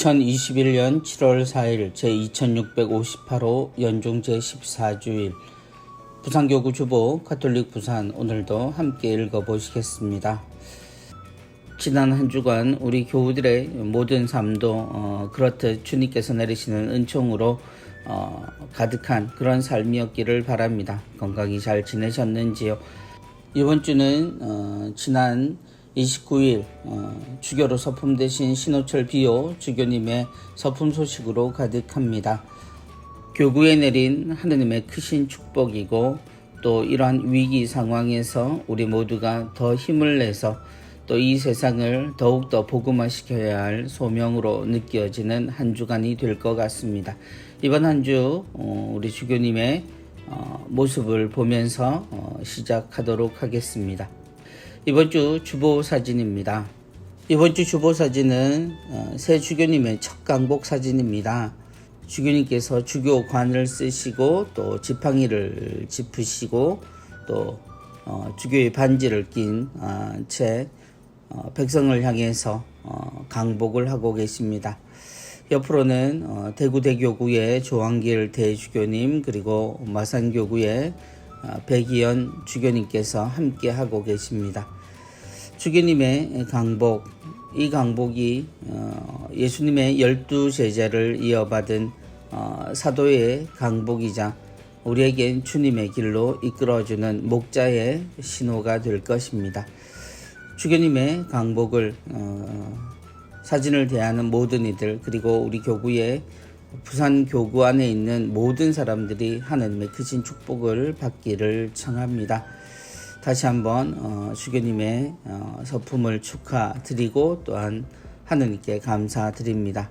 2021년 7월 4일 제2658호 연중 제14주일 부산교구 주보 가톨릭 부산 오늘도 함께 읽어보시겠습니다. 지난 한 주간 우리 교우들의 모든 삶도 그렇듯 주님께서 내리시는 은총으로 가득한 그런 삶이었기를 바랍니다. 건강히 잘 지내셨는지요? 이번 주는 지난 29일 주교로 서품되신 신호철 비오 주교님의 서품 소식으로 가득합니다. 교구에 내린 하느님의 크신 축복이고 또 이러한 위기 상황에서 우리 모두가 더 힘을 내서 또 이 세상을 더욱더 복음화시켜야 할 소명으로 느껴지는 한 주간이 될 것 같습니다. 이번 한 주 우리 주교님의 모습을 보면서 시작하도록 하겠습니다. 이번 주 주보 사진입니다. 이번 주 주보 사진은 새 주교님의 첫 강복 사진입니다. 주교님께서 주교관을 쓰시고 또 지팡이를 짚으시고 또 주교의 반지를 낀 채 백성을 향해서 강복을 하고 계십니다. 옆으로는 대구대교구의 조항길 대주교님 그리고 마산교구의 백이연 주교님께서 함께 하고 계십니다. 주교님의 강복, 이 강복이 예수님의 12제자를 이어받은 사도의 강복이자 우리에겐 주님의 길로 이끌어주는 목자의 신호가 될 것입니다. 주교님의 강복을 사진을 대하는 모든 이들 그리고 우리 교구의 부산 교구 안에 있는 모든 사람들이 하느님의 크신 축복을 받기를 청합니다. 다시 한번 주교님의 서품을 축하드리고 또한 하느님께 감사드립니다.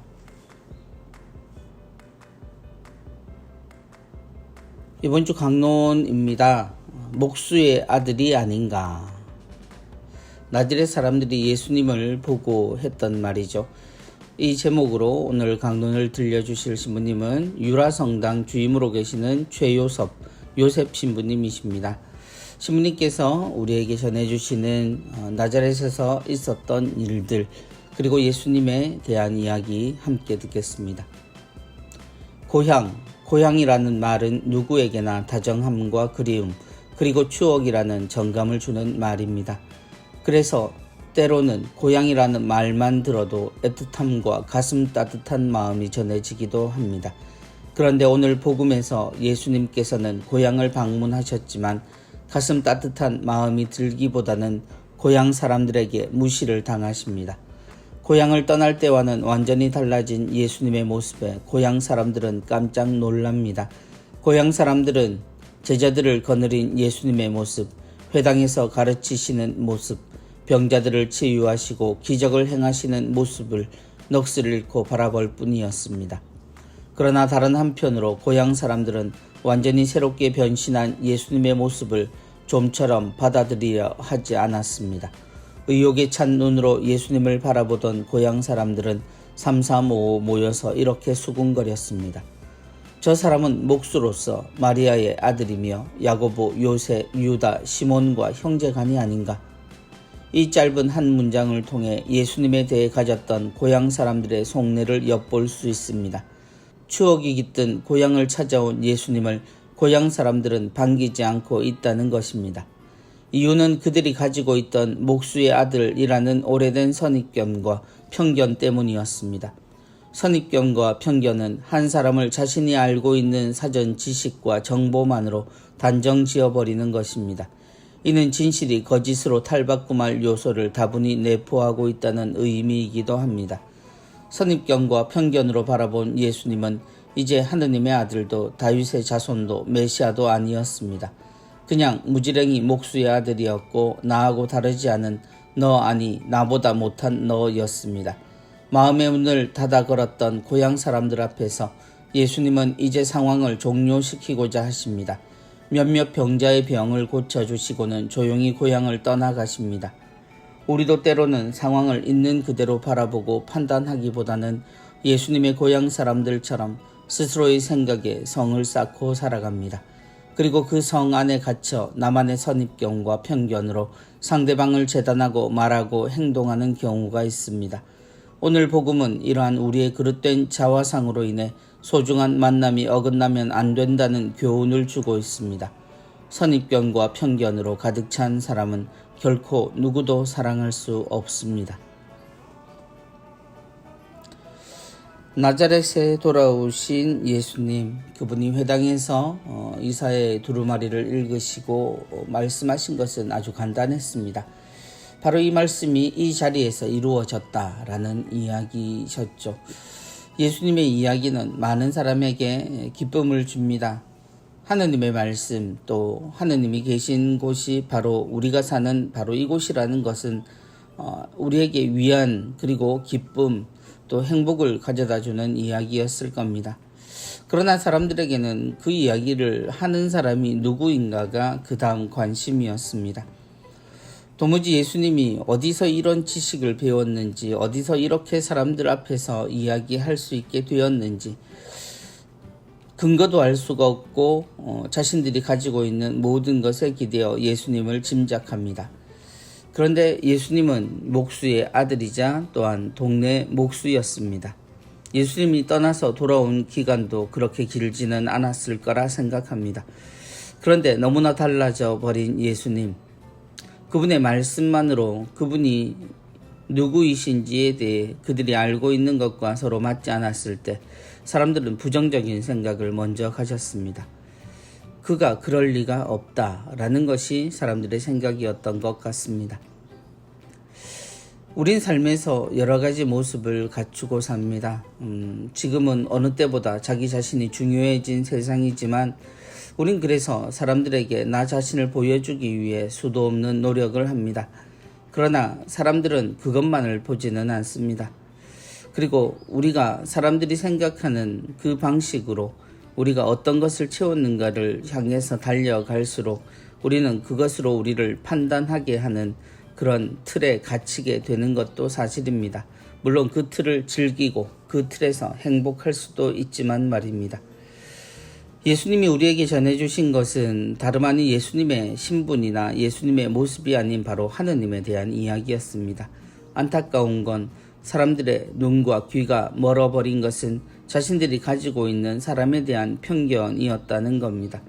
이번 주 강론입니다. 목수의 아들이 아닌가. 나즈렛 사람들이 예수님을 보고 했던 말이죠. 이 제목으로 오늘 강론을 들려주실 신부님은 유라성당 주임으로 계시는 요셉 신부님이십니다. 신부님께서 우리에게 전해주시는 나자렛에서 있었던 일들 그리고 예수님에 대한 이야기 함께 듣겠습니다. 고향이라는 말은 누구에게나 다정함과 그리움 그리고 추억이라는 정감을 주는 말입니다. 그래서 때로는 고향이라는 말만 들어도 애틋함과 가슴 따뜻한 마음이 전해지기도 합니다. 그런데 오늘 복음에서 예수님께서는 고향을 방문하셨지만 가슴 따뜻한 마음이 들기보다는 고향 사람들에게 무시를 당하십니다. 고향을 떠날 때와는 완전히 달라진 예수님의 모습에 고향 사람들은 깜짝 놀랍니다. 고향 사람들은 제자들을 거느린 예수님의 모습, 회당에서 가르치시는 모습, 병자들을 치유하시고 기적을 행하시는 모습을 넋을 잃고 바라볼 뿐이었습니다. 그러나 다른 한편으로 고향 사람들은 완전히 새롭게 변신한 예수님의 모습을 좀처럼 받아들이려 하지 않았습니다. 의욕에 찬 눈으로 예수님을 바라보던 고향 사람들은 삼삼오오 모여서 이렇게 수군거렸습니다. 저 사람은 목수로서 마리아의 아들이며 야고보, 요새, 유다, 시몬과 형제간이 아닌가? 이 짧은 한 문장을 통해 예수님에 대해 가졌던 고향 사람들의 속내를 엿볼 수 있습니다. 추억이 깃든 고향을 찾아온 예수님을 고향 사람들은 반기지 않고 있다는 것입니다. 이유는 그들이 가지고 있던 목수의 아들이라는 오래된 선입견과 편견 때문이었습니다. 선입견과 편견은 한 사람을 자신이 알고 있는 사전 지식과 정보만으로 단정 지어버리는 것입니다. 이는 진실이 거짓으로 탈바꿈할 요소를 다분히 내포하고 있다는 의미이기도 합니다. 선입견과 편견으로 바라본 예수님은 이제 하느님의 아들도 다윗의 자손도 메시아도 아니었습니다. 그냥 무지랭이 목수의 아들이었고 나하고 다르지 않은 너 아니 나보다 못한 너였습니다. 마음의 문을 닫아 걸었던 고향 사람들 앞에서 예수님은 이제 상황을 종료시키고자 하십니다. 몇몇 병자의 병을 고쳐주시고는 조용히 고향을 떠나가십니다. 우리도 때로는 상황을 있는 그대로 바라보고 판단하기보다는 예수님의 고향 사람들처럼 스스로의 생각에 성을 쌓고 살아갑니다. 그리고 그 성 안에 갇혀 나만의 선입견과 편견으로 상대방을 재단하고 말하고 행동하는 경우가 있습니다. 오늘 복음은 이러한 우리의 그릇된 자화상으로 인해 소중한 만남이 어긋나면 안 된다는 교훈을 주고 있습니다. 선입견과 편견으로 가득 찬 사람은 결코 누구도 사랑할 수 없습니다. 나자렛에 돌아오신 예수님, 그분이 회당에서 이사야의 두루마리를 읽으시고 말씀하신 것은 아주 간단했습니다. 바로 이 말씀이 이 자리에서 이루어졌다라는 이야기셨죠. 예수님의 이야기는 많은 사람에게 기쁨을 줍니다. 하느님의 말씀, 또 하느님이 계신 곳이 바로 우리가 사는 바로 이곳이라는 것은 우리에게 위안, 그리고 기쁨, 또 행복을 가져다주는 이야기였을 겁니다. 그러나 사람들에게는 그 이야기를 하는 사람이 누구인가가 그 다음 관심이었습니다. 도무지 예수님이 어디서 이런 지식을 배웠는지, 어디서 이렇게 사람들 앞에서 이야기할 수 있게 되었는지, 근거도 알 수가 없고 자신들이 가지고 있는 모든 것에 기대어 예수님을 짐작합니다. 그런데 예수님은 목수의 아들이자 또한 동네 목수였습니다. 예수님이 떠나서 돌아온 기간도 그렇게 길지는 않았을 거라 생각합니다. 그런데 너무나 달라져 버린 예수님, 그분의 말씀만으로 그분이 누구이신지에 대해 그들이 알고 있는 것과 서로 맞지 않았을 때 사람들은 부정적인 생각을 먼저 가졌습니다. 그가 그럴 리가 없다라는 것이 사람들의 생각이었던 것 같습니다. 우린 삶에서 여러 가지 모습을 갖추고 삽니다. 지금은 어느 때보다 자기 자신이 중요해진 세상이지만 우린 그래서 사람들에게 나 자신을 보여주기 위해 수도 없는 노력을 합니다. 그러나 사람들은 그것만을 보지는 않습니다. 그리고 우리가 사람들이 생각하는 그 방식으로 우리가 어떤 것을 채웠는가를 향해서 달려갈수록 우리는 그것으로 우리를 판단하게 하는 그런 틀에 갇히게 되는 것도 사실입니다. 물론 그 틀을 즐기고 그 틀에서 행복할 수도 있지만 말입니다. 예수님이 우리에게 전해주신 것은 다름 아닌 예수님의 신분이나 예수님의 모습이 아닌 바로 하느님에 대한 이야기였습니다. 안타까운 건 사람들의 눈과 귀가 멀어버린 것은 자신들이 가지고 있는 사람에 대한 편견이었다는 겁니다.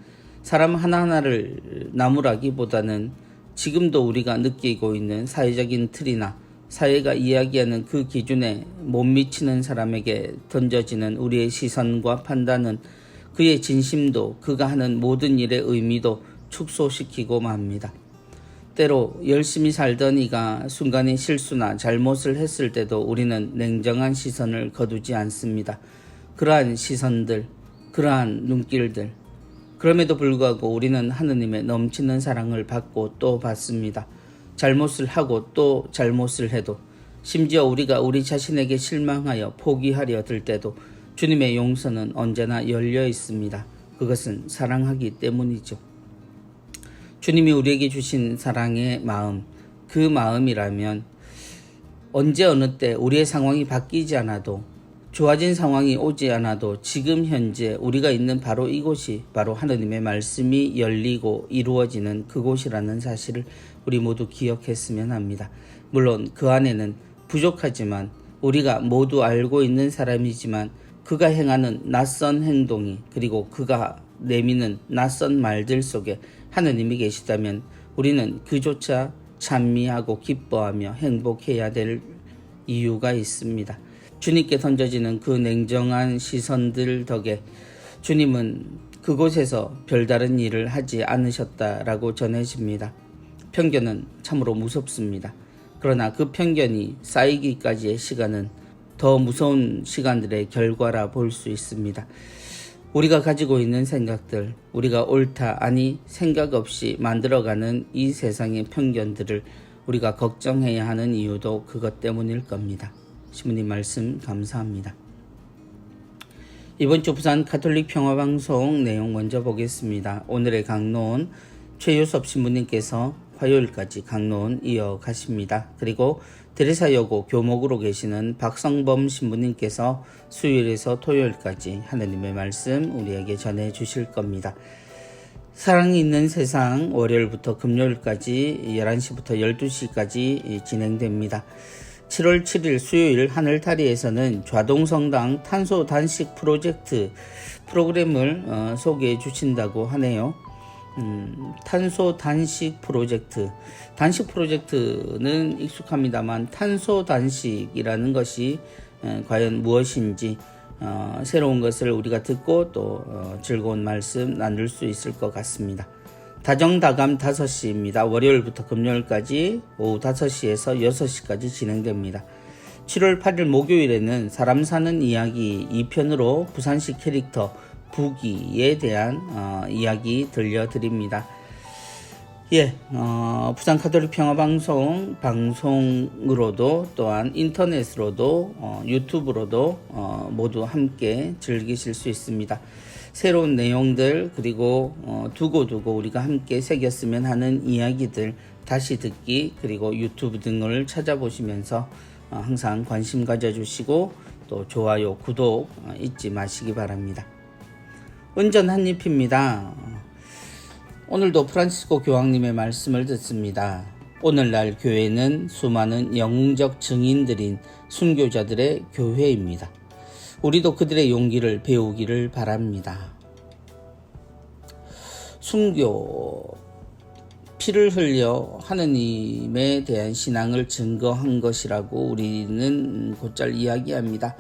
사람 하나하나를 나무라기보다는 지금도 우리가 느끼고 있는 사회적인 틀이나 사회가 이야기하는 그 기준에 못 미치는 사람에게 던져지는 우리의 시선과 판단은 그의 진심도 그가 하는 모든 일의 의미도 축소시키고 맙니다. 때로 열심히 살던 이가 순간의 실수나 잘못을 했을 때도 우리는 냉정한 시선을 거두지 않습니다. 그러한 시선들, 그러한 눈길들, 그럼에도 불구하고 우리는 하느님의 넘치는 사랑을 받고 또 받습니다. 잘못을 하고 또 잘못을 해도, 심지어 우리가 우리 자신에게 실망하여 포기하려 들 때도 주님의 용서는 언제나 열려 있습니다. 그것은 사랑하기 때문이죠. 주님이 우리에게 주신 사랑의 마음, 그 마음이라면 언제 어느 때 우리의 상황이 바뀌지 않아도, 좋아진 상황이 오지 않아도 지금 현재 우리가 있는 바로 이곳이 바로 하느님의 말씀이 열리고 이루어지는 그곳이라는 사실을 우리 모두 기억했으면 합니다. 물론 그 안에는 부족하지만 우리가 모두 알고 있는 사람이지만 그가 행하는 낯선 행동이, 그리고 그가 내미는 낯선 말들 속에 하느님이 계시다면 우리는 그조차 찬미하고 기뻐하며 행복해야 될 이유가 있습니다. 주님께 던져지는 그 냉정한 시선들 덕에 주님은 그곳에서 별다른 일을 하지 않으셨다라고 전해집니다. 편견은 참으로 무섭습니다. 그러나 그 편견이 쌓이기까지의 시간은 더 무서운 시간들의 결과라 볼 수 있습니다. 우리가 가지고 있는 생각들, 우리가 옳다, 아니 생각 없이 만들어가는 이 세상의 편견들을 우리가 걱정해야 하는 이유도 그것 때문일 겁니다. 신부님 말씀 감사합니다. 이번 주 부산 가톨릭 평화방송 내용 먼저 보겠습니다. 오늘의 강론 최유섭 신부님께서 화요일까지 강론 이어가십니다. 그리고 데레사여고 교목으로 계시는 박성범 신부님께서 수요일에서 토요일까지 하느님의 말씀 우리에게 전해 주실 겁니다. 사랑이 있는 세상 월요일부터 금요일까지 11시부터 12시까지 진행됩니다. 7월 7일 수요일 하늘다리에서는 좌동성당 탄소 단식 프로그램을 소개해 주신다고 하네요. 탄소 단식 프로젝트. 단식 프로젝트는 익숙합니다만 탄소 단식이라는 것이 과연 무엇인지 새로운 것을 우리가 듣고 또 즐거운 말씀 나눌 수 있을 것 같습니다. 다정다감 5시입니다. 월요일부터 금요일까지 오후 5시에서 6시까지 진행됩니다. 7월 8일 목요일에는 사람 사는 이야기 2편으로 부산시 캐릭터 부기에 대한 이야기 들려드립니다. 부산 가톨릭 평화방송으로도 또한 인터넷으로도 유튜브로도 모두 함께 즐기실 수 있습니다. 새로운 내용들 그리고 두고두고 우리가 함께 새겼으면 하는 이야기들 다시 듣기 그리고 유튜브 등을 찾아보시면서 항상 관심 가져주시고 또 좋아요, 구독 잊지 마시기 바랍니다. 은전 한입입니다. 오늘도 프란치스코 교황님의 말씀을 듣습니다. 오늘날 교회는 수많은 영웅적 증인들인 순교자들의 교회입니다. 우리도 그들의 용기를 배우기를 바랍니다. 순교, 피를 흘려 하느님에 대한 신앙을 증거한 것이라고 우리는 곧잘 이야기합니다.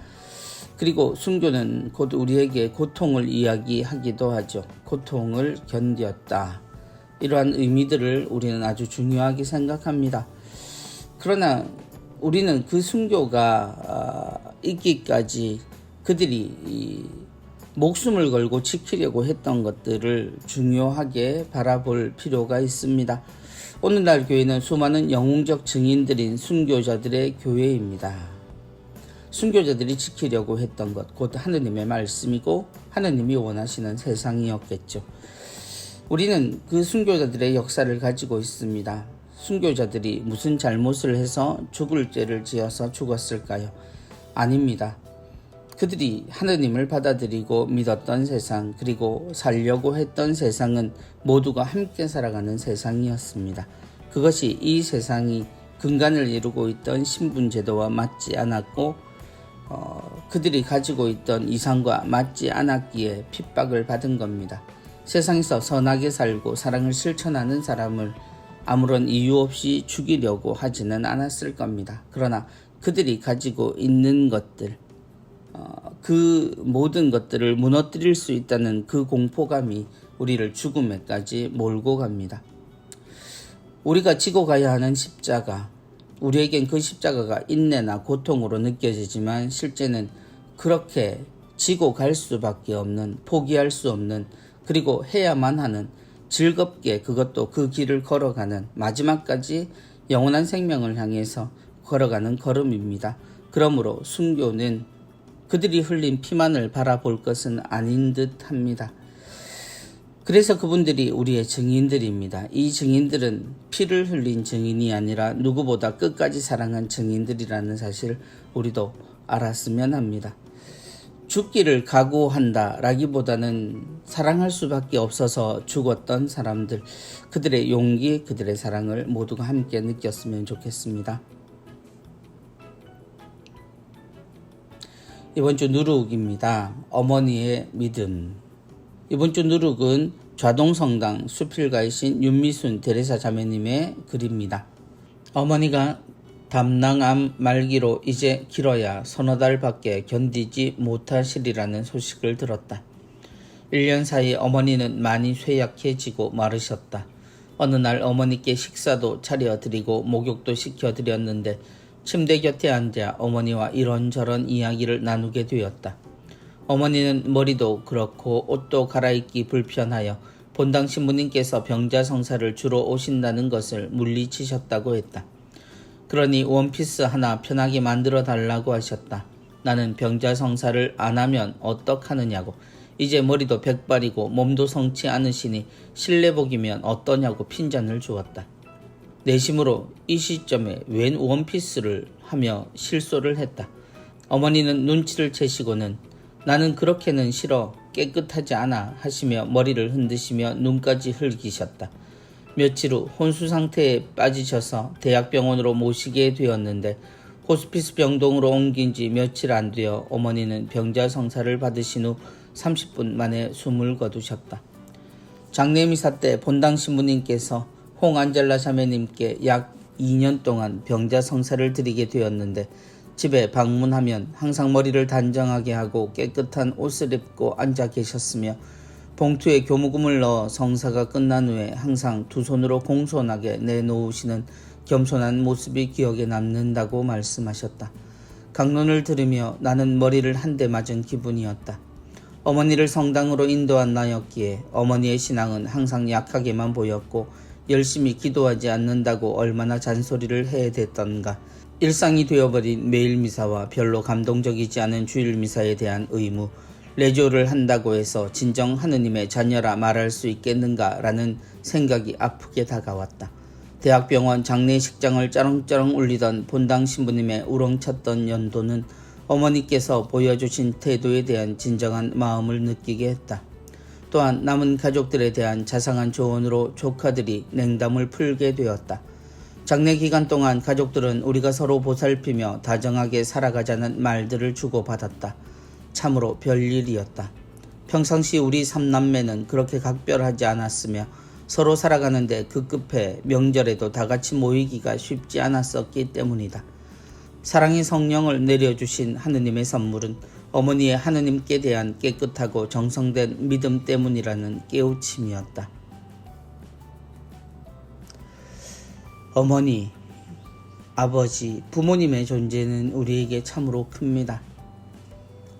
그리고 순교는 곧 우리에게 고통을 이야기하기도 하죠. 고통을 견뎠다. 이러한 의미들을 우리는 아주 중요하게 생각합니다. 그러나 우리는 그 순교가 있기까지 그들이 목숨을 걸고 지키려고 했던 것들을 중요하게 바라볼 필요가 있습니다. 오늘날 교회는 수많은 영웅적 증인들인 순교자들의 교회입니다. 순교자들이 지키려고 했던 것, 곧 하느님의 말씀이고 하느님이 원하시는 세상이었겠죠. 우리는 그 순교자들의 역사를 가지고 있습니다. 순교자들이 무슨 잘못을 해서 죽을 죄를 지어서 죽었을까요? 아닙니다. 그들이 하느님을 받아들이고 믿었던 세상, 그리고 살려고 했던 세상은 모두가 함께 살아가는 세상이었습니다. 그것이 이 세상이 근간을 이루고 있던 신분제도와 맞지 않았고 그들이 가지고 있던 이상과 맞지 않았기에 핍박을 받은 겁니다. 세상에서 선하게 살고 사랑을 실천하는 사람을 아무런 이유 없이 죽이려고 하지는 않았을 겁니다. 그러나 그들이 가지고 있는 것들, 그 모든 것들을 무너뜨릴 수 있다는 그 공포감이 우리를 죽음에까지 몰고 갑니다. 우리가 지고 가야 하는 십자가, 우리에겐 그 십자가가 인내나 고통으로 느껴지지만 실제는 그렇게 지고 갈 수밖에 없는, 포기할 수 없는, 그리고 해야만 하는, 즐겁게 그것도 그 길을 걸어가는, 마지막까지 영원한 생명을 향해서 걸어가는 걸음입니다. 그러므로 순교는 그들이 흘린 피만을 바라볼 것은 아닌 듯 합니다. 그래서 그분들이 우리의 증인들입니다. 이 증인들은 피를 흘린 증인이 아니라 누구보다 끝까지 사랑한 증인들이라는 사실 우리도 알았으면 합니다. 죽기를 각오한다 라기보다는 사랑할 수밖에 없어서 죽었던 사람들, 그들의 용기, 그들의 사랑을 모두가 함께 느꼈으면 좋겠습니다. 이번 주 누룩입니다. 어머니의 믿음. 이번 주 누룩은 좌동성당 수필가이신 윤미순 대레사 자매님의 글입니다. 어머니가 담낭암 말기로 이제 길어야 서너 달밖에 견디지 못하시리라는 소식을 들었다. 1년 사이 어머니는 많이 쇠약해지고 마르셨다. 어느 날 어머니께 식사도 차려드리고 목욕도 시켜드렸는데 침대 곁에 앉아 어머니와 이런저런 이야기를 나누게 되었다. 어머니는 머리도 그렇고 옷도 갈아입기 불편하여 본당 신부님께서 병자성사를 주러 오신다는 것을 물리치셨다고 했다. 그러니 원피스 하나 편하게 만들어 달라고 하셨다. 나는 병자성사를 안 하면 어떡하느냐고, 이제 머리도 백발이고 몸도 성치 않으시니 실내복이면 어떠냐고 핀잔을 주었다. 내심으로 이 시점에 웬 원피스를 하며 실소를 했다. 어머니는 눈치를 채시고는 나는 그렇게는 싫어, 깨끗하지 않아 하시며 머리를 흔드시며 눈까지 흘기셨다. 며칠 후 혼수 상태에 빠지셔서 대학병원으로 모시게 되었는데 호스피스 병동으로 옮긴 지 며칠 안 되어 어머니는 병자 성사를 받으신 후 30분 만에 숨을 거두셨다. 장례미사 때 본당 신부님께서 홍안젤라 자매님께 약 2년 동안 병자 성사를 드리게 되었는데 집에 방문하면 항상 머리를 단정하게 하고 깨끗한 옷을 입고 앉아 계셨으며 봉투에 교무금을 넣어 성사가 끝난 후에 항상 두 손으로 공손하게 내놓으시는 겸손한 모습이 기억에 남는다고 말씀하셨다. 강론을 들으며 나는 머리를 한 대 맞은 기분이었다. 어머니를 성당으로 인도한 나였기에 어머니의 신앙은 항상 약하게만 보였고 열심히 기도하지 않는다고 얼마나 잔소리를 해야 됐던가. 일상이 되어버린 매일 미사와 별로 감동적이지 않은 주일 미사에 대한 의무, 레조를 한다고 해서 진정 하느님의 자녀라 말할 수 있겠는가라는 생각이 아프게 다가왔다. 대학병원 장례식장을 짜렁짜렁 울리던 본당 신부님의 우렁찼던 연도는 어머니께서 보여주신 태도에 대한 진정한 마음을 느끼게 했다. 또한 남은 가족들에 대한 자상한 조언으로 조카들이 냉담을 풀게 되었다. 장례 기간 동안 가족들은 우리가 서로 보살피며 다정하게 살아가자는 말들을 주고받았다. 참으로 별일이었다. 평상시 우리 삼남매는 그렇게 각별하지 않았으며 서로 살아가는데 급급해 명절에도 다같이 모이기가 쉽지 않았었기 때문이다. 사랑의 성령을 내려주신 하느님의 선물은 어머니의 하느님께 대한 깨끗하고 정성된 믿음 때문이라는 깨우침이었다. 어머니, 아버지, 부모님의 존재는 우리에게 참으로 큽니다.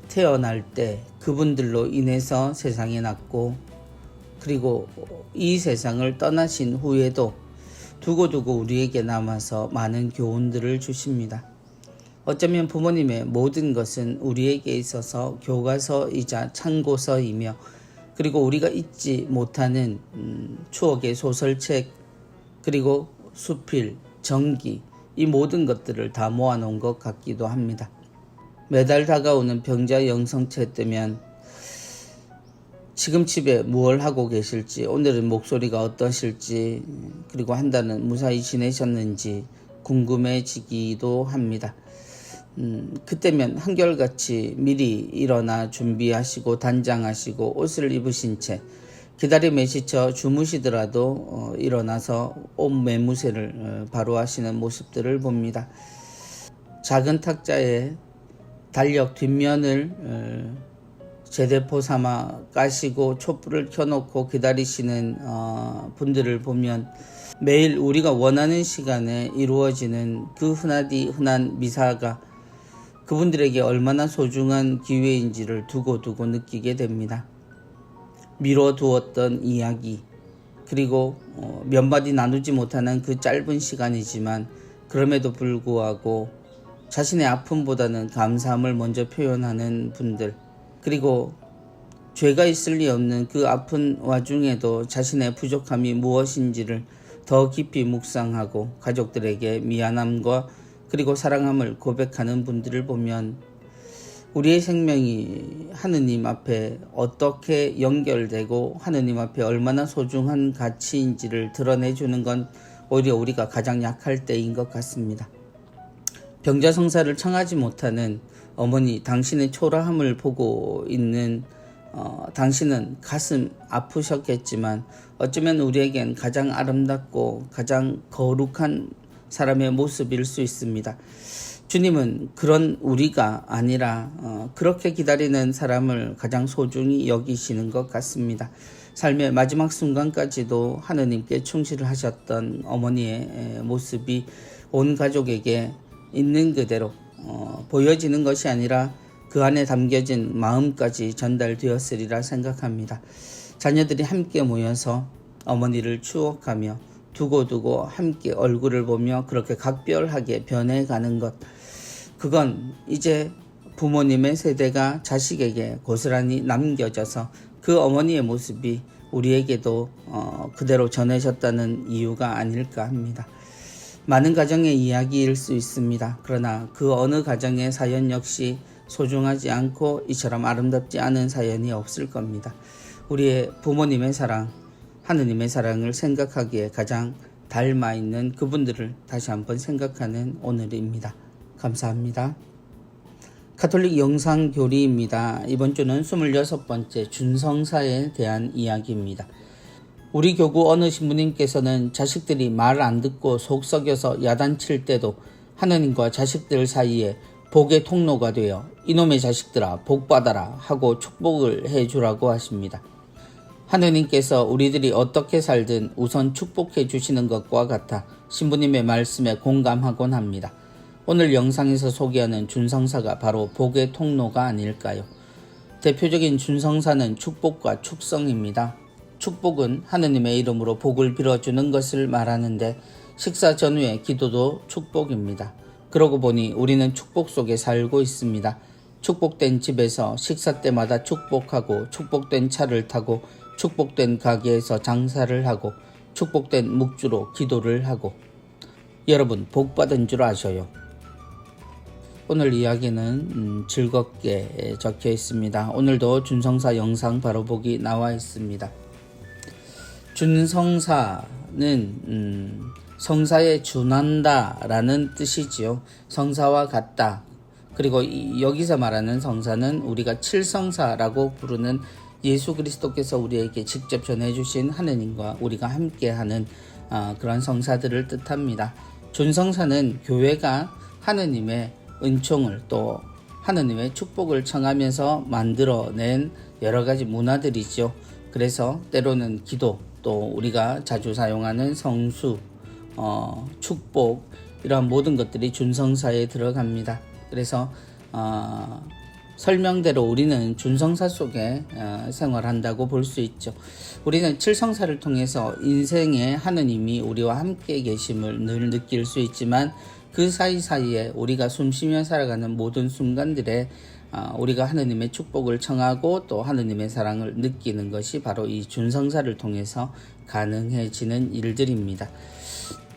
태어날 때 그분들로 인해서 세상에 났고 그리고 이 세상을 떠나신 후에도 두고두고 우리에게 남아서 많은 교훈들을 주십니다. 어쩌면 부모님의 모든 것은 우리에게 있어서 교과서이자 참고서이며 그리고 우리가 잊지 못하는 추억의 소설책 그리고 수필, 전기 이 모든 것들을 다 모아놓은 것 같기도 합니다. 매달 다가오는 병자 영성체 뜨면 지금 집에 무얼 하고 계실지, 오늘은 목소리가 어떠실지, 그리고 한 달은 무사히 지내셨는지 궁금해지기도 합니다. 그때면 한결같이 미리 일어나 준비하시고 단장하시고 옷을 입으신 채 기다림에 지쳐 주무시더라도 일어나서 옷 매무새를 바로 하시는 모습들을 봅니다. 작은 탁자에 달력 뒷면을 제대포 삼아 까시고 촛불을 켜놓고 기다리시는 분들을 보면 매일 우리가 원하는 시간에 이루어지는 그 흔하디 흔한 미사가 그분들에게 얼마나 소중한 기회인지를 두고두고 느끼게 됩니다. 미뤄두었던 이야기 그리고 몇 마디 나누지 못하는 그 짧은 시간이지만 그럼에도 불구하고 자신의 아픔보다는 감사함을 먼저 표현하는 분들 그리고 죄가 있을 리 없는 그 아픈 와중에도 자신의 부족함이 무엇인지를 더 깊이 묵상하고 가족들에게 미안함과 그리고 사랑함을 고백하는 분들을 보면 우리의 생명이 하느님 앞에 어떻게 연결되고 하느님 앞에 얼마나 소중한 가치인지를 드러내주는 건 오히려 우리가 가장 약할 때인 것 같습니다. 병자성사를 청하지 못하는 어머니, 당신의 초라함을 보고 있는 당신은 가슴 아프셨겠지만 어쩌면 우리에겐 가장 아름답고 가장 거룩한 사람의 모습일 수 있습니다. 주님은 그런 우리가 아니라 그렇게 기다리는 사람을 가장 소중히 여기시는 것 같습니다. 삶의 마지막 순간까지도 하느님께 충실하셨던 어머니의 모습이 온 가족에게 있는 그대로 보여지는 것이 아니라 그 안에 담겨진 마음까지 전달되었으리라 생각합니다. 자녀들이 함께 모여서 어머니를 추억하며 두고두고 함께 얼굴을 보며 그렇게 각별하게 변해가는 것, 그건 이제 부모님의 세대가 자식에게 고스란히 남겨져서 그 어머니의 모습이 우리에게도 그대로 전해졌다는 이유가 아닐까 합니다. 많은 가정의 이야기일 수 있습니다. 그러나 그 어느 가정의 사연 역시 소중하지 않고 이처럼 아름답지 않은 사연이 없을 겁니다. 우리의 부모님의 사랑, 하느님의 사랑을 생각하기에 가장 닮아있는 그분들을 다시 한번 생각하는 오늘입니다. 감사합니다. 가톨릭 영상교리입니다. 이번 주는 26번째 준성사에 대한 이야기입니다. 우리 교구 어느 신부님께서는 자식들이 말 안 듣고 속 썩여서 야단칠 때도 하느님과 자식들 사이에 복의 통로가 되어 이놈의 자식들아 복 받아라 하고 축복을 해주라고 하십니다. 하느님께서 우리들이 어떻게 살든 우선 축복해 주시는 것과 같아 신부님의 말씀에 공감하곤 합니다. 오늘 영상에서 소개하는 준성사가 바로 복의 통로가 아닐까요? 대표적인 준성사는 축복과 축성입니다. 축복은 하느님의 이름으로 복을 빌어주는 것을 말하는데 식사 전후의 기도도 축복입니다. 그러고 보니 우리는 축복 속에 살고 있습니다. 축복된 집에서 식사 때마다 축복하고 축복된 차를 타고 축복된 가게에서 장사를 하고 축복된 묵주로 기도를 하고 여러분 복 받은 줄 아셔요. 오늘 이야기는 즐겁게 적혀 있습니다. 오늘도 준성사 영상 바로 보기 나와 있습니다. 준성사는 성사에 준한다 라는 뜻이지요. 성사와 같다. 그리고 여기서 말하는 성사는 우리가 칠성사라고 부르는 예수 그리스도께서 우리에게 직접 전해주신 하느님과 우리가 함께하는 그런 성사들을 뜻합니다. 준성사는 교회가 하느님의 은총을 또 하느님의 축복을 청하면서 만들어낸 여러 가지 문화들이죠. 그래서 때로는 기도, 또 우리가 자주 사용하는 성수, 축복 이러한 모든 것들이 준성사에 들어갑니다. 그래서 설명대로 우리는 준성사 속에 생활한다고 볼 수 있죠. 우리는 칠성사를 통해서 인생에 하느님이 우리와 함께 계심을 늘 느낄 수 있지만 그 사이사이에 우리가 숨쉬며 살아가는 모든 순간들에 우리가 하느님의 축복을 청하고 또 하느님의 사랑을 느끼는 것이 바로 이 준성사를 통해서 가능해지는 일들입니다.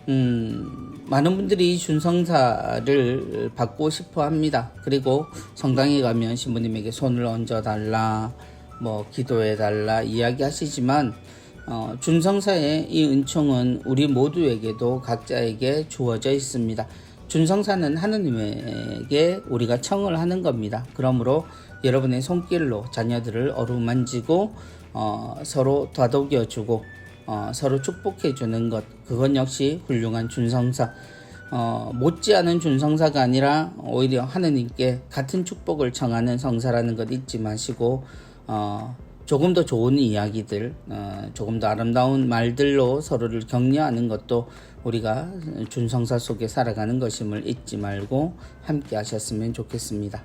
많은 분들이 이 준성사를 받고 싶어 합니다. 그리고 성당에 가면 신부님에게 손을 얹어달라, 기도해달라 이야기하시지만 준성사의 이 은총은 우리 모두에게도 각자에게 주어져 있습니다. 준성사는 하느님에게 우리가 청을 하는 겁니다. 그러므로 여러분의 손길로 자녀들을 어루만지고 서로 다독여주고 서로 축복해주는 것, 그건 역시 훌륭한 준성사. 못지않은 준성사가 아니라 오히려 하느님께 같은 축복을 청하는 성사라는 것 잊지 마시고 조금 더 좋은 이야기들, 조금 더 아름다운 말들로 서로를 격려하는 것도 우리가 준성사 속에 살아가는 것임을 잊지 말고 함께 하셨으면 좋겠습니다.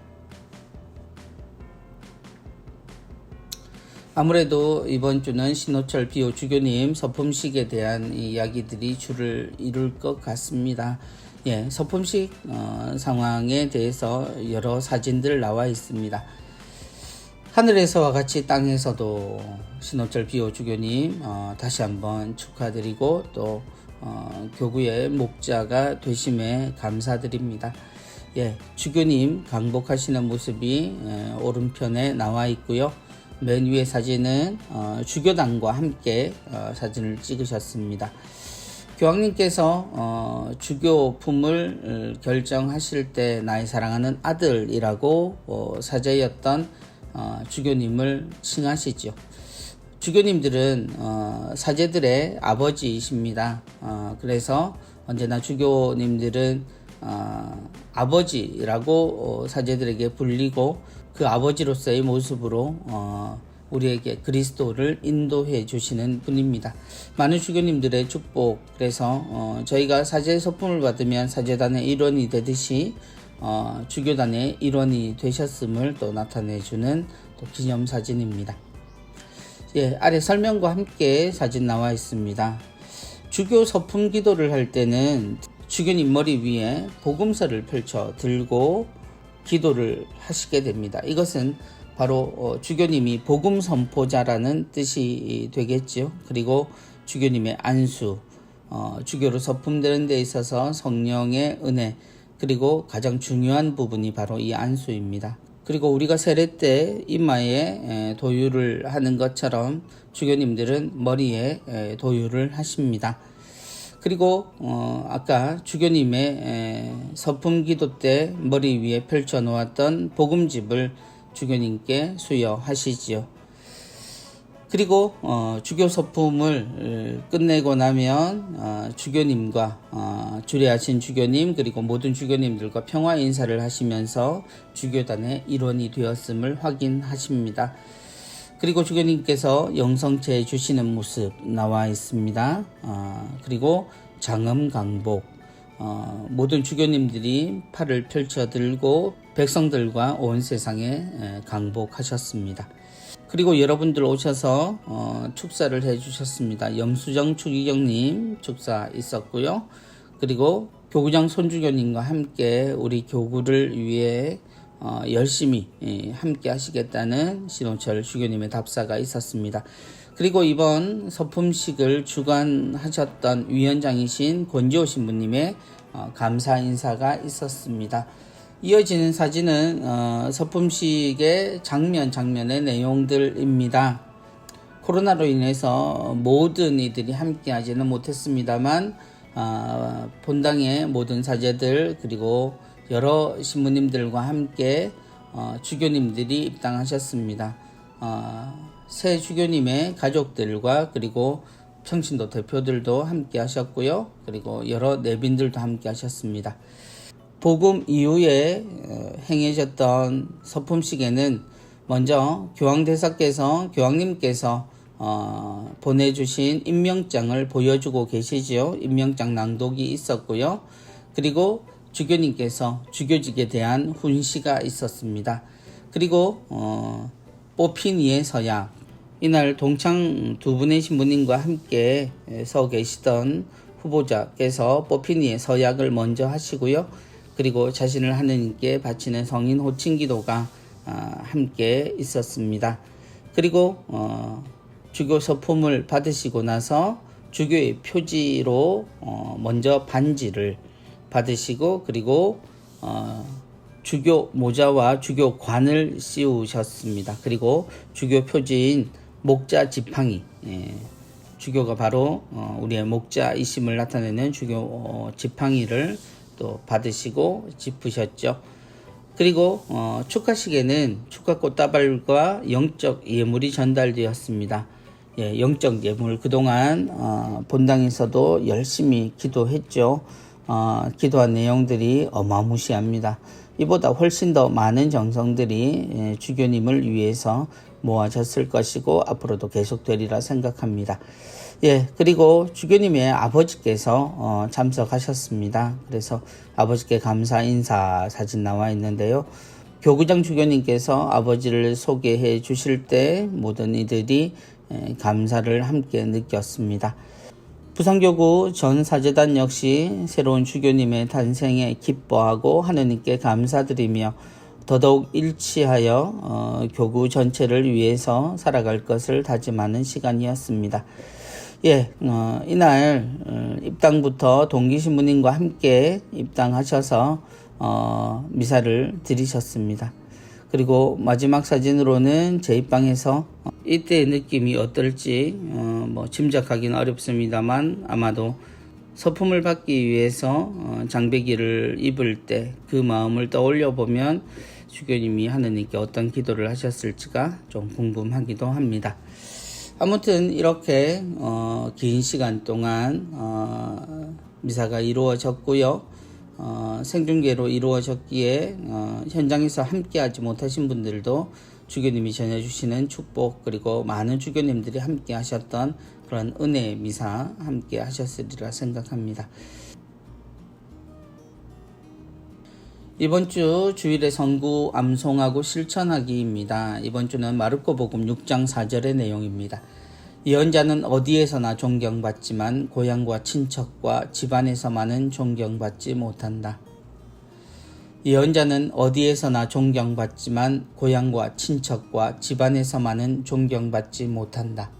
아무래도 이번 주는 신호철 비오 주교님 서품식에 대한 이야기들이 주를 이룰 것 같습니다. 서품식 상황에 대해서 여러 사진들 나와 있습니다. 하늘에서와 같이 땅에서도 신호철 비오 주교님 다시 한번 축하드리고 또 교구의 목자가 되심에 감사드립니다. 주교님 강복하시는 모습이 오른편에 나와 있고요. 맨 위에 사진은 주교단과 함께 사진을 찍으셨습니다. 교황님께서 주교품을 결정하실 때 나의 사랑하는 아들이라고 사제였던 주교님을 칭하시죠. 주교님들은 사제들의 아버지이십니다. 그래서 언제나 주교님들은 아버지라고 사제들에게 불리고 그 아버지로서의 모습으로 우리에게 그리스도를 인도해 주시는 분입니다. 많은 주교님들의 축복, 그래서 저희가 사제 소품을 받으면 사제단의 일원이 되듯이 주교단의 일원이 되셨음을 또 나타내주는 또 기념사진입니다. 아래 설명과 함께 사진 나와 있습니다. 주교 서품 기도를 할 때는 주교님 머리 위에 복음서를 펼쳐 들고 기도를 하시게 됩니다. 이것은 바로 주교님이 복음 선포자라는 뜻이 되겠죠. 그리고 주교님의 안수, 주교로 서품되는 데 있어서 성령의 은혜, 그리고 가장 중요한 부분이 바로 이 안수입니다. 그리고 우리가 세례 때 이마에 도유를 하는 것처럼 주교님들은 머리에 도유를 하십니다. 그리고 아까 주교님의 서품 기도 때 머리 위에 펼쳐 놓았던 복음집을 주교님께 수여하시지요. 그리고 주교 서품을 끝내고 나면 주교님과 주례하신 주교님 그리고 모든 주교님들과 평화 인사를 하시면서 주교단의 일원이 되었음을 확인하십니다. 그리고 주교님께서 영성체 주시는 모습 나와 있습니다. 그리고 장엄 강복, 모든 주교님들이 팔을 펼쳐 들고 백성들과 온 세상에 강복하셨습니다. 그리고 여러분들 오셔서 축사를 해주셨습니다. 염수정 추기경님 축사 있었고요. 그리고 교구장 손주교님과 함께 우리 교구를 위해 열심히 함께 하시겠다는 신호철 주교님의 답사가 있었습니다. 그리고 이번 서품식을 주관하셨던 위원장이신 권지호 신부님의 감사 인사가 있었습니다. 이어지는 사진은 서품식의 장면의 내용들입니다. 코로나로 인해서 모든 이들이 함께 하지는 못했습니다만 본당의 모든 사제들 그리고 여러 신부님들과 함께 주교님들이 입당하셨습니다. 새 주교님의 가족들과 그리고 평신도 대표들도 함께 하셨고요. 그리고 여러 내빈들도 함께 하셨습니다. 복음 이후에 행해졌던 서품식에는 먼저 교황님께서 보내주신 임명장을 보여주고 계시지요. 임명장 낭독이 있었고요. 그리고 주교님께서 주교직에 대한 훈시가 있었습니다. 그리고 뽑힌 이의 서약, 이날 동창 두 분의 신부님과 함께 서 계시던 후보자께서 뽑힌 이의 서약을 먼저 하시고요. 그리고 자신을 하느님께 바치는 성인 호칭 기도가 함께 있었습니다. 그리고 주교 서품을 받으시고 나서 주교의 표지로 먼저 반지를 받으시고 그리고 주교 모자와 주교 관을 씌우셨습니다. 그리고 주교 표지인 목자 지팡이, 주교가 바로 우리의 목자이심을 나타내는 주교 지팡이를 또 받으시고 짚으셨죠. 그리고 축하식에는 축하 꽃다발과 영적 예물이 전달되었습니다. 영적 예물 그동안 본당에서도 열심히 기도했죠. 기도한 내용들이 어마무시합니다. 이보다 훨씬 더 많은 정성들이 주교님을 위해서 모아졌을 것이고 앞으로도 계속되리라 생각합니다. 그리고 주교님의 아버지께서 참석하셨습니다. 그래서 아버지께 감사 인사 사진 나와 있는데요. 교구장 주교님께서 아버지를 소개해 주실 때 모든 이들이 감사를 함께 느꼈습니다. 부산교구 전 사제단 역시 새로운 주교님의 탄생에 기뻐하고 하느님께 감사드리며 더더욱 일치하여 교구 전체를 위해서 살아갈 것을 다짐하는 시간이었습니다. 이날 입당부터 동기신부님과 함께 입당하셔서 미사를 드리셨습니다. 그리고 마지막 사진으로는 제 입방에서 이때의 느낌이 어떨지 짐작하기는 어렵습니다만 아마도 서품을 받기 위해서 장배기를 입을 때 그 마음을 떠올려 보면 주교님이 하느님께 어떤 기도를 하셨을지가 좀 궁금하기도 합니다. 아무튼 이렇게 긴 시간 동안 미사가 이루어졌고요. 생중계로 이루어졌기에 현장에서 함께하지 못하신 분들도 주교님이 전해주시는 축복 그리고 많은 주교님들이 함께 하셨던 그런 은혜의 미사 함께 하셨으리라 생각합니다. 이번 주 주일의 선구 암송하고 실천하기입니다. 이번 주는 마르코 복음 6장 4절의 내용입니다. 예언자는 어디에서나 존경받지만 고향과 친척과 집안에서만은 존경받지 못한다. 예언자는 어디에서나 존경받지만 고향과 친척과 집안에서만은 존경받지 못한다.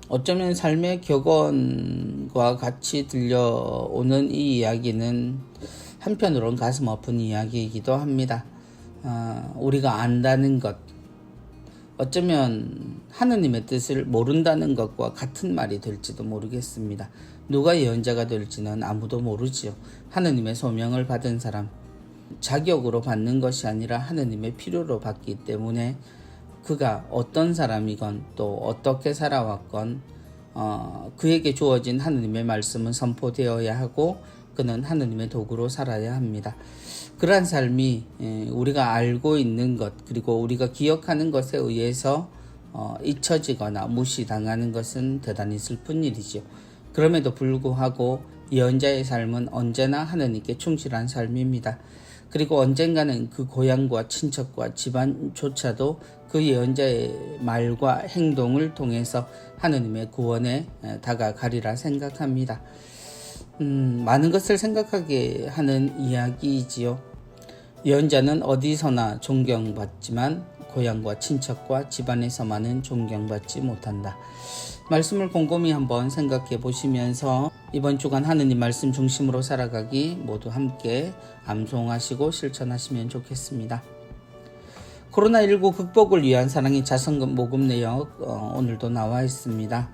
어쩌면 삶의 격언과 같이 들려오는 이 이야기는 한편으로는 가슴 아픈 이야기이기도 합니다. 우리가 안다는 것, 어쩌면 하느님의 뜻을 모른다는 것과 같은 말이 될지도 모르겠습니다. 누가 예언자가 될지는 아무도 모르지요. 하느님의 소명을 받은 사람, 자격으로 받는 것이 아니라 하느님의 필요로 받기 때문에 그가 어떤 사람이건 또 어떻게 살아왔건 그에게 주어진 하느님의 말씀은 선포되어야 하고 그는 하느님의 도구로 살아야 합니다. 그러한 삶이 우리가 알고 있는 것 그리고 우리가 기억하는 것에 의해서 잊혀지거나 무시당하는 것은 대단히 슬픈 일이지요. 그럼에도 불구하고 예언자의 삶은 언제나 하느님께 충실한 삶입니다. 그리고 언젠가는 그 고향과 친척과 집안조차도 그 예언자의 말과 행동을 통해서 하느님의 구원에 다가가리라 생각합니다. 많은 것을 생각하게 하는 이야기이지요. 예언자는 어디서나 존경받지만 고향과 친척과 집안에서만은 존경받지 못한다. 말씀을 곰곰이 한번 생각해 보시면서 이번 주간 하느님 말씀 중심으로 살아가기 모두 함께 암송하시고 실천하시면 좋겠습니다. 코로나19 극복을 위한 사랑의 자선금 모금 내역 오늘도 나와 있습니다.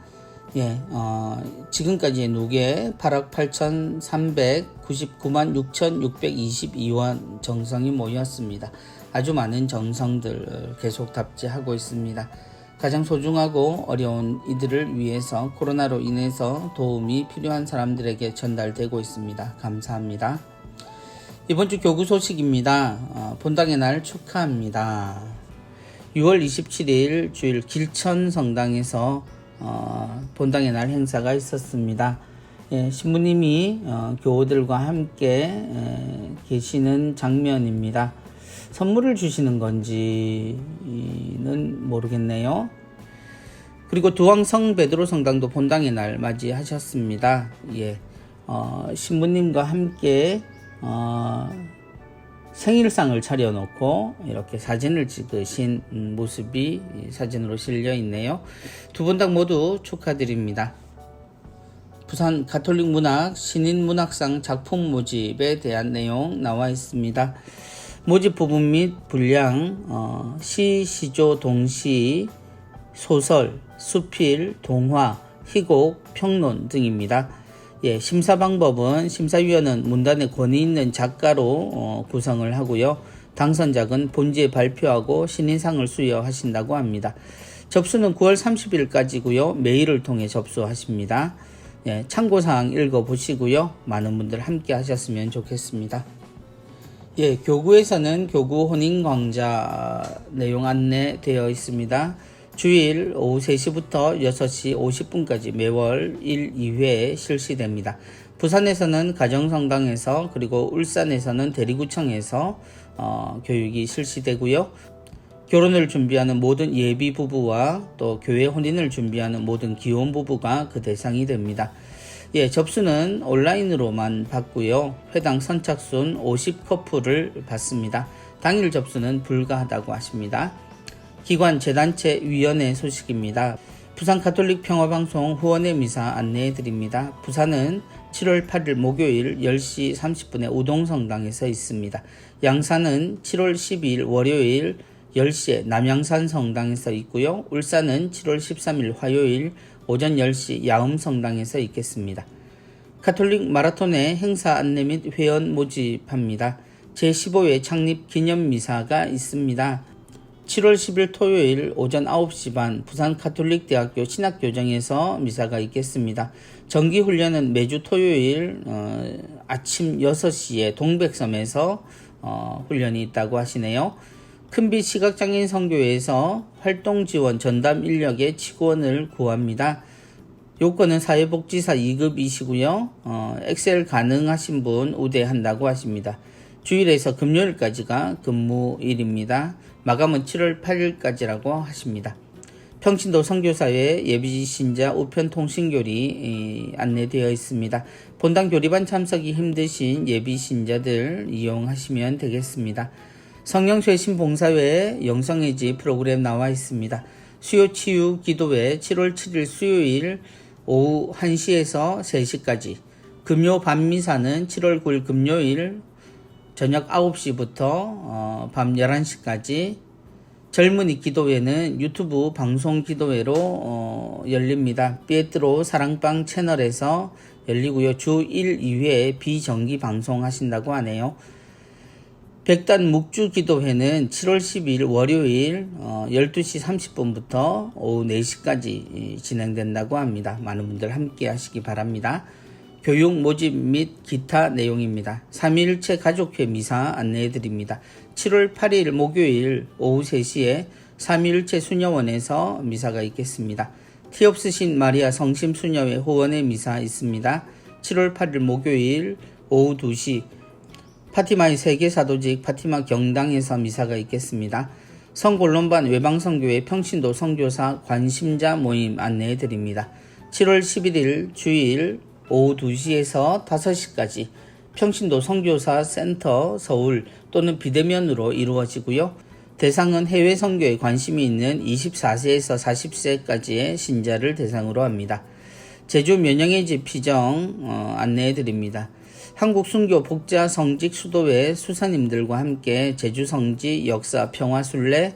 지금까지의 누계 8억 8,399만 6,622원 정성이 모였습니다. 아주 많은 정성들 계속 답지하고 있습니다. 가장 소중하고 어려운 이들을 위해서 코로나로 인해서 도움이 필요한 사람들에게 전달되고 있습니다. 감사합니다. 이번 주 교구 소식입니다. 본당의 날 축하합니다. 6월 27일 주일 길천 성당에서 본당의 날 행사가 있었습니다. 신부님이 교우들과 함께 계시는 장면입니다. 선물을 주시는 건지는 모르겠네요. 그리고 두왕성 베드로 성당도 본당의 날 맞이하셨습니다. 신부님과 함께 생일상을 차려놓고 이렇게 사진을 찍으신 모습이 사진으로 실려 있네요. 두 본당 모두 축하드립니다. 부산 가톨릭 문학 신인문학상 작품 모집에 대한 내용 나와 있습니다. 모집 부분 및 분량, 시, 시조, 동시, 소설, 수필, 동화, 희곡, 평론 등입니다. 심사 방법은 심사위원은 문단에 권위 있는 작가로 구성을 하고요. 당선작은 본지에 발표하고 신인상을 수여하신다고 합니다. 접수는 9월 30일까지고요. 메일을 통해 접수하십니다. 참고사항 읽어보시고요. 많은 분들 함께 하셨으면 좋겠습니다. 교구에서는 교구 혼인광자 내용 안내되어 있습니다. 주일 오후 3시부터 6시 50분까지 매월 1, 2회 실시됩니다. 부산에서는 가정성당에서 그리고 울산에서는 대리구청에서 교육이 실시되고요. 결혼을 준비하는 모든 예비 부부와 또 교회 혼인을 준비하는 모든 기혼 부부가 그 대상이 됩니다. 접수는 온라인으로만 받고요. 회당 선착순 50커플을 받습니다. 당일 접수는 불가하다고 하십니다. 기관 재단체 위원회 소식입니다. 부산 가톨릭 평화방송 후원의 미사 안내해 드립니다. 부산은 7월 8일 목요일 10시 30분에 우동성당에서 있습니다. 양산은 7월 12일 월요일 10시에 남양산 성당에서 있고요. 울산은 7월 13일 화요일 오전 10시 야음성당에서 있겠습니다. 가톨릭 마라톤의 행사 안내 및 회원 모집합니다. 제15회 창립 기념미사가 있습니다. 7월 10일 토요일 오전 9시 반 부산 가톨릭대학교 신학교정에서 미사가 있겠습니다. 정기훈련은 매주 토요일 아침 6시에 동백섬에서 훈련이 있다고 하시네요. 큰빛 시각장애인 선교회에서 활동지원 전담 인력의 직원을 구합니다. 요건은 사회복지사 2급이시고요. 엑셀 가능하신 분 우대한다고 하십니다. 주일에서 금요일까지가 근무일입니다. 마감은 7월 8일까지라고 하십니다. 평신도 선교사회 예비신자 우편통신교리 안내되어 있습니다. 본당 교리반 참석이 힘드신 예비신자들 이용하시면 되겠습니다. 성령쇄신 봉사회 영성의 집 프로그램 나와 있습니다. 수요치유 기도회 7월 7일 수요일 오후 1시에서 3시까지, 금요 밤미사는 7월 9일 금요일 저녁 9시부터 밤 11시까지, 젊은이 기도회는 유튜브 방송 기도회로 열립니다. 피에트로 사랑방 채널에서 열리고요. 주 1, 2회 비정기 방송하신다고 하네요. 백단 묵주 기도회는 7월 10일 월요일 12시 30분부터 오후 4시까지 진행된다고 합니다. 많은 분들 함께 하시기 바랍니다. 교육 모집 및 기타 내용입니다. 3.1체 가족회 미사 안내해 드립니다. 7월 8일 목요일 오후 3시에 3.1체 수녀원에서 미사가 있겠습니다. 티 없으신 마리아 성심 수녀회 후원의 미사 있습니다. 7월 8일 목요일 오후 2시 파티마의 세계사도직 파티마 경당에서 미사가 있겠습니다. 성골론반 외방선교회 평신도 선교사 관심자 모임 안내해 드립니다. 7월 11일 주일 오후 2시에서 5시까지 평신도 선교사 센터 서울 또는 비대면으로 이루어지고요. 대상은 해외 선교에 관심이 있는 24세에서 40세까지의 신자를 대상으로 합니다. 제주 면영의집 피정 안내해 드립니다. 한국 순교 복자 성직 수도회 수사님들과 함께 제주 성지 역사 평화 순례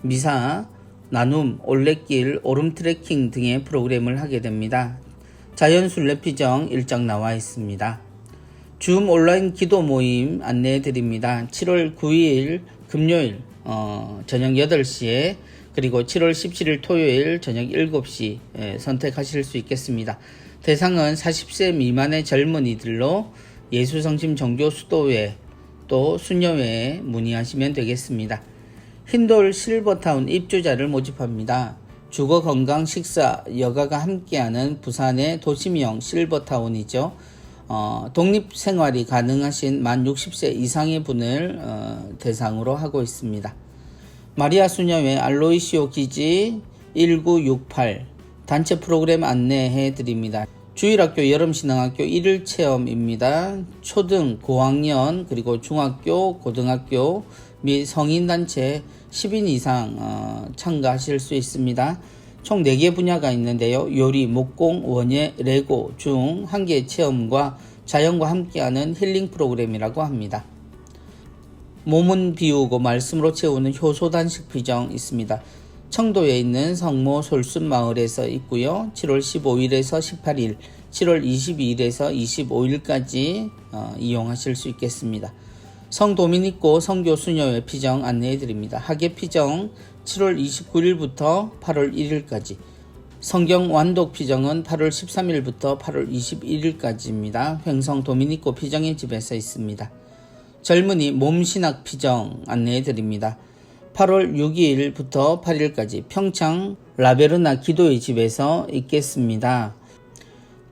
미사 나눔 올레길 오름 트레킹 등의 프로그램을 하게 됩니다. 자연 순례 피정 일정 나와 있습니다. 줌 온라인 기도 모임 안내해 드립니다. 7월 9일 금요일 저녁 8시에 그리고 7월 17일 토요일 저녁 7시 선택하실 수 있겠습니다. 대상은 40세 미만의 젊은이들로 예수성심 정교 수도회 또 수녀회에 문의하시면 되겠습니다. 흰돌 실버타운 입주자를 모집합니다. 주거, 건강, 식사, 여가가 함께하는 부산의 도심형 실버타운이죠. 독립생활이 가능하신 만 60세 이상의 분을 대상으로 하고 있습니다. 마리아 수녀회 알로이시오 기지 1968 단체 프로그램 안내해 드립니다. 주일학교 여름신앙학교 1일 체험입니다. 초등, 고학년, 그리고 중학교, 고등학교 및 성인단체 10인 이상 참가하실 수 있습니다. 총 4개 분야가 있는데요. 요리, 목공, 원예, 레고 중 1개 체험과 자연과 함께하는 힐링 프로그램이라고 합니다. 몸은 비우고 말씀으로 채우는 효소단식 피정 있습니다. 청도에 있는 성모 솔순마을에서 있고요. 7월 15일에서 18일, 7월 22일에서 25일까지 이용하실 수 있겠습니다. 성도미니코 성교수녀회 피정 안내해 드립니다. 학예 피정 7월 29일부터 8월 1일까지, 성경 완독 피정은 8월 13일부터 8월 21일까지입니다. 횡성 도미니코 피정의 집에서 있습니다. 젊은이 몸신학 피정 안내해 드립니다. 8월 6일부터 8일까지 평창 라베르나 기도의 집에서 있겠습니다.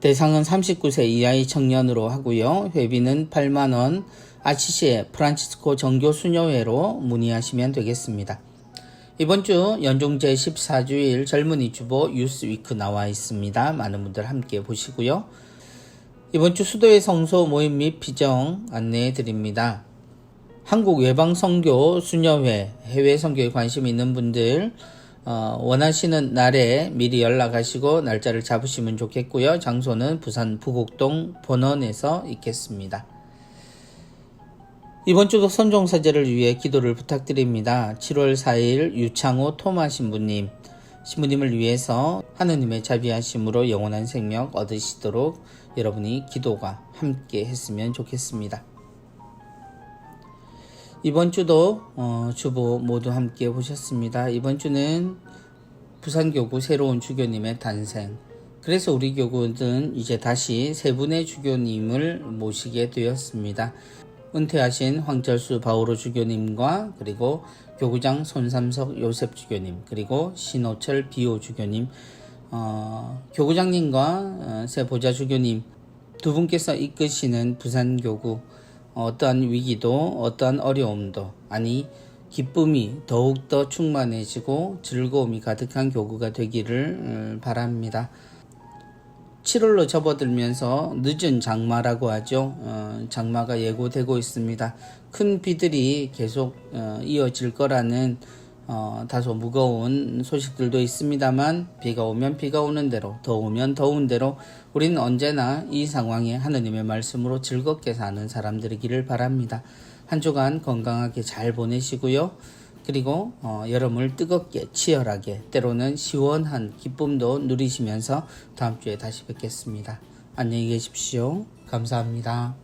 대상은 39세 이하의 청년으로 하고요. 회비는 8만원, 아시시의 프란치스코 정교수녀회로 문의하시면 되겠습니다. 이번 주 연중 제14주일 젊은이 주보 유스위크 나와 있습니다. 많은 분들 함께 보시고요. 이번 주 수도의 성소 모임 및 피정 안내해 드립니다. 한국 외방선교 수녀회 해외 선교에 관심 있는 분들 원하시는 날에 미리 연락하시고 날짜를 잡으시면 좋겠고요. 장소는 부산 부곡동 본원에서 있겠습니다. 이번 주도 선종사제를 위해 기도를 부탁드립니다. 7월 4일 유창호 토마 신부님을 위해서 하느님의 자비하심으로 영원한 생명 얻으시도록 여러분이 기도가 함께 했으면 좋겠습니다. 이번 주도 주보 모두 함께 보셨습니다. 이번 주는 부산교구 새로운 주교님의 탄생. 그래서 우리 교구는 이제 다시 세 분의 주교님을 모시게 되었습니다. 은퇴하신 황철수 바오로 주교님과 그리고 교구장 손삼석 요셉 주교님, 그리고 신호철 비오 주교님, 교구장님과 새 보좌 주교님 두 분께서 이끄시는 부산교구, 어떠한 위기도 어떠한 어려움도 아니 기쁨이 더욱더 충만해지고 즐거움이 가득한 교구가 되기를 바랍니다. 7월로 접어들면서 늦은 장마라고 하죠. 장마가 예고되고 있습니다. 큰 비들이 계속 이어질 거라는 다소 무거운 소식들도 있습니다만, 비가 오면 비가 오는 대로, 더우면 더운 대로 우리는 언제나 이 상황에 하느님의 말씀으로 즐겁게 사는 사람들이기를 바랍니다. 한 주간 건강하게 잘 보내시고요. 그리고 여름을 뜨겁게 치열하게 때로는 시원한 기쁨도 누리시면서 다음 주에 다시 뵙겠습니다. 안녕히 계십시오. 감사합니다.